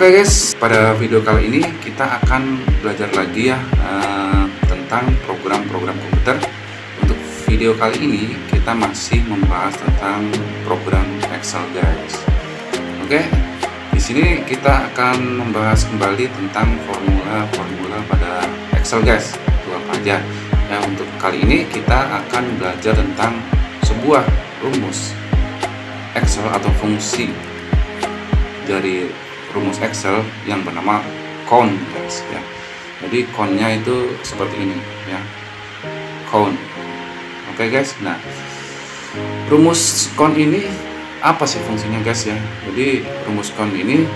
Oke guys, pada video kali ini kita akan belajar lagi ya tentang program-program komputer. Untuk video kali ini kita masih membahas tentang program Excel guys. Oke, di sini kita akan membahas kembali tentang formula-formula pada Excel guys. Itu apa aja? Ya, untuk kali ini kita akan belajar tentang sebuah rumus Excel atau fungsi dari rumus Excel yang bernama count guys ya. Jadi countnya itu seperti ini ya, count. Oke guys, nah rumus count ini apa sih fungsinya guys ya? Jadi rumus count ini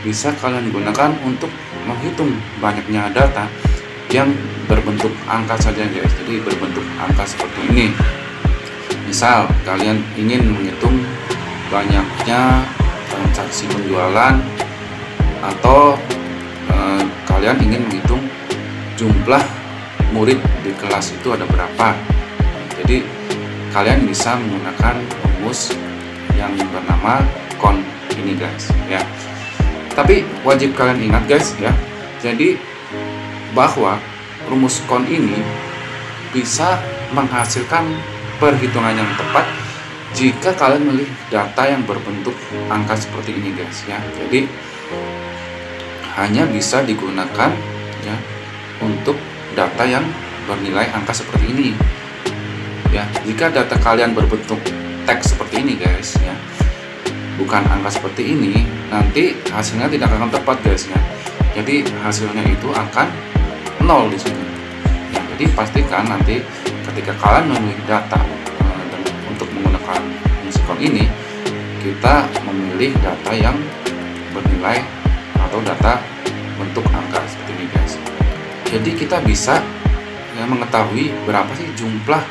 bisa kalian gunakan untuk menghitung banyaknya data yang berbentuk angka saja guys. Jadi berbentuk angka seperti ini. Misal kalian ingin menghitung banyaknya transaksi penjualan, atau kalian ingin menghitung jumlah murid di kelas itu ada berapa. Jadi kalian bisa menggunakan rumus yang bernama count ini guys ya. Tapi wajib kalian ingat guys ya, jadi bahwa rumus count ini bisa menghasilkan perhitungan yang tepat jika kalian memilih data yang berbentuk angka seperti ini guys ya. Jadi hanya bisa digunakan ya untuk data yang bernilai angka seperti ini ya. Jika data kalian berbentuk teks seperti ini guys ya, bukan angka seperti ini, nanti hasilnya tidak akan tepat guys ya. Jadi hasilnya itu akan 0 di sini ya. Jadi pastikan nanti ketika kalian memilih data untuk menggunakan fungsi count ini, kita memilih data yang bernilai atau data bentuk angka seperti ini guys. Jadi kita bisa ya mengetahui berapa sih jumlah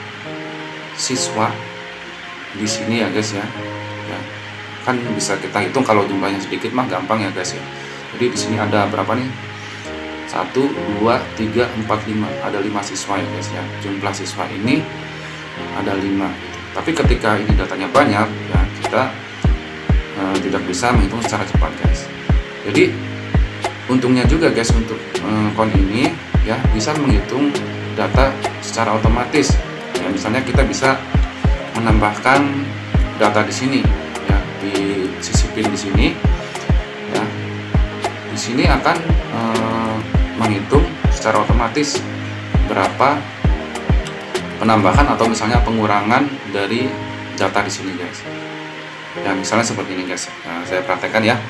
siswa di sini ya guys ya. Ya, kan bisa kita hitung, kalau jumlahnya sedikit mah gampang ya guys ya. Jadi di sini ada berapa nih? 1, 2, 3, 4, 5. Ada 5 siswa ya guys ya. Jumlah siswa ini ada 5 gitu. Tapi ketika ini datanya banyak ya, kita tidak bisa menghitung secara cepat guys. Jadi untungnya juga guys untuk count ini ya bisa menghitung data secara otomatis. Ya, misalnya kita bisa menambahkan data di sini ya, disisipin di sini ya. Di sini akan menghitung secara otomatis berapa penambahan atau misalnya pengurangan dari data di sini guys. Ya, misalnya seperti ini guys. Nah, saya praktekkan ya.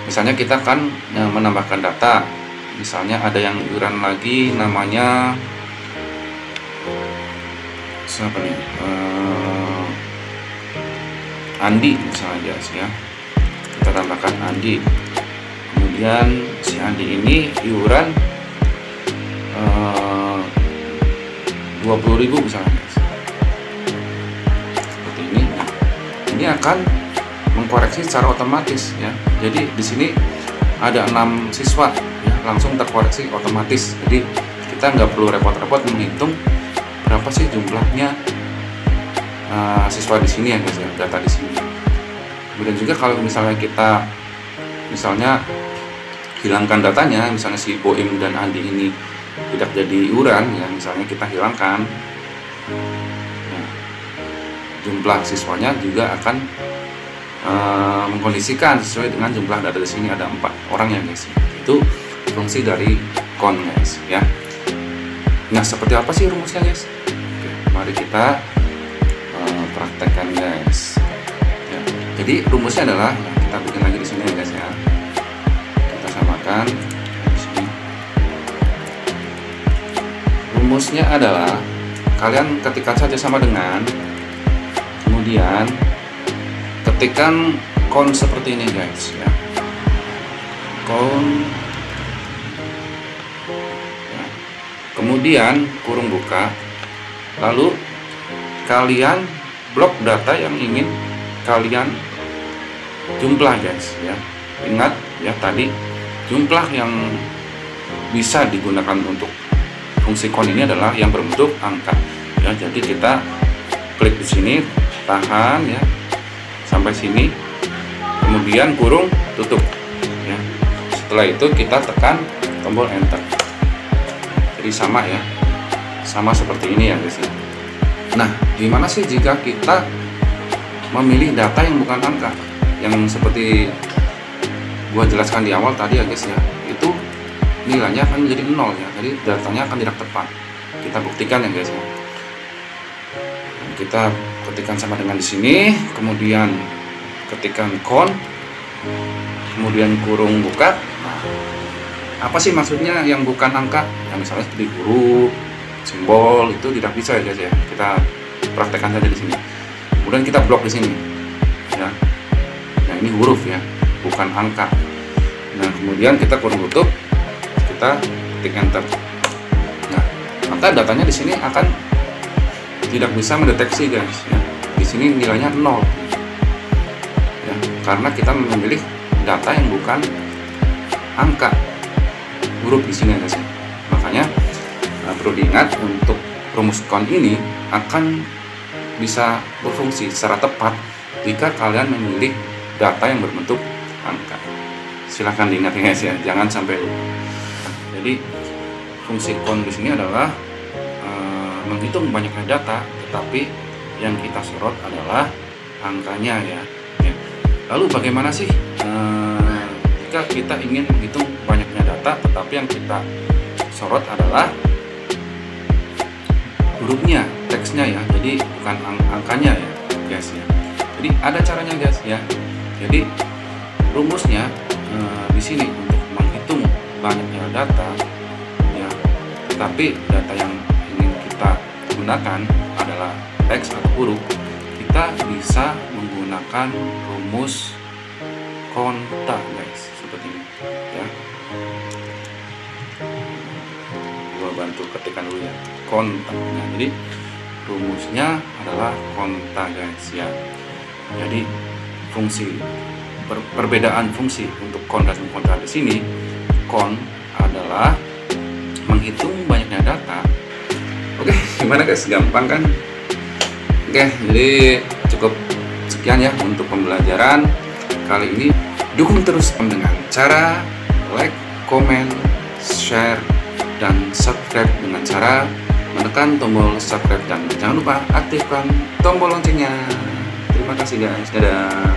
Misalnya kita kan menambahkan data, misalnya ada yang iuran lagi namanya siapa nih, Andi misalnya guys ya. Kita tambahkan Andi, kemudian si Andi ini iuran 20.000 misalnya guys. Seperti ini. Ini akan mengkoreksi secara otomatis ya. Jadi di sini ada 6 siswa ya, langsung terkoreksi otomatis. Jadi kita nggak perlu repot-repot menghitung berapa sih jumlahnya siswa di sini ya guys ya, data di sini. Kemudian juga kalau misalnya kita hilangkan datanya, misalnya si Boim dan Andi ini tidak jadi iuran ya, misalnya kita hilangkan ya, jumlah siswanya juga akan mengkondisikan sesuai dengan jumlah data di sini ada 4 orang ya guys. Itu fungsi dari count guys ya. Nah, seperti apa sih rumusnya guys? Oke, mari kita praktekkan guys ya. Jadi rumusnya adalah kita bikin lagi di sini ya guys ya. Kita samakan di sini. Rumusnya adalah kalian ketikkan saja sama dengan, kemudian ketikkan count seperti ini guys ya. Count ya. Kemudian kurung buka, lalu kalian blok data yang ingin kalian jumlah guys ya. Ingat ya, tadi jumlah yang bisa digunakan untuk fungsi count ini adalah yang berbentuk angka ya. Jadi kita klik di sini, tahan ya sampai sini, kemudian kurung tutup ya. Setelah itu kita tekan tombol enter. Jadi sama ya, sama seperti ini ya guys ya. Nah, gimana sih jika kita memilih data yang bukan angka, yang seperti gua jelaskan di awal tadi ya guys ya, itu nilainya akan menjadi 0 ya, jadi datanya akan tidak tepat. Kita buktikan ya guys ya. Kita ketikkan sama dengan di sini, kemudian ketikkan count, kemudian kurung buka. Nah, apa sih maksudnya yang bukan angka? Yang misalnya seperti huruf, simbol itu tidak bisa ya guys ya. Kita praktekkan saja di sini. Kemudian kita blok di sini, ya. Nah ini huruf ya, bukan angka. Nah kemudian kita kurung tutup, kita ketik enter. Nah maka datanya di sini akan tidak bisa mendeteksi guys. Ya. Di sini nilainya 0. Ya, karena kita memilih data yang bukan angka, huruf di sini guys. Makanya perlu diingat untuk rumus count ini akan bisa berfungsi secara tepat jika kalian memilih data yang berbentuk angka. Silahkan diingat ya guys ya, jangan sampai lupa. Jadi fungsi count di sini adalah menghitung banyaknya data, tetapi yang kita sorot adalah angkanya ya. Lalu bagaimana sih jika kita ingin menghitung banyaknya data, tetapi yang kita sorot adalah hurufnya, teksnya ya, jadi bukan angkanya ya guys ya. Jadi ada caranya guys ya. Jadi rumusnya di sini untuk menghitung banyaknya data ya, tapi data yang ingin kita gunakan adalah teks atau huruf, kita bisa menggunakan rumus konta guys, seperti ini ya. Gua bantu ketikkan dulu ya, konta. Nah, jadi rumusnya adalah konta guys ya. Jadi fungsi perbedaan fungsi untuk count dan konta di sini, count adalah menghitung banyaknya data. Oke, gimana guys? Gampang kan? Oke, jadi cukup sekian ya untuk pembelajaran kali ini. Dukung terus dengan cara like, comment, share, dan subscribe dengan cara menekan tombol subscribe, dan jangan lupa aktifkan tombol loncengnya. Terima kasih guys, dadah.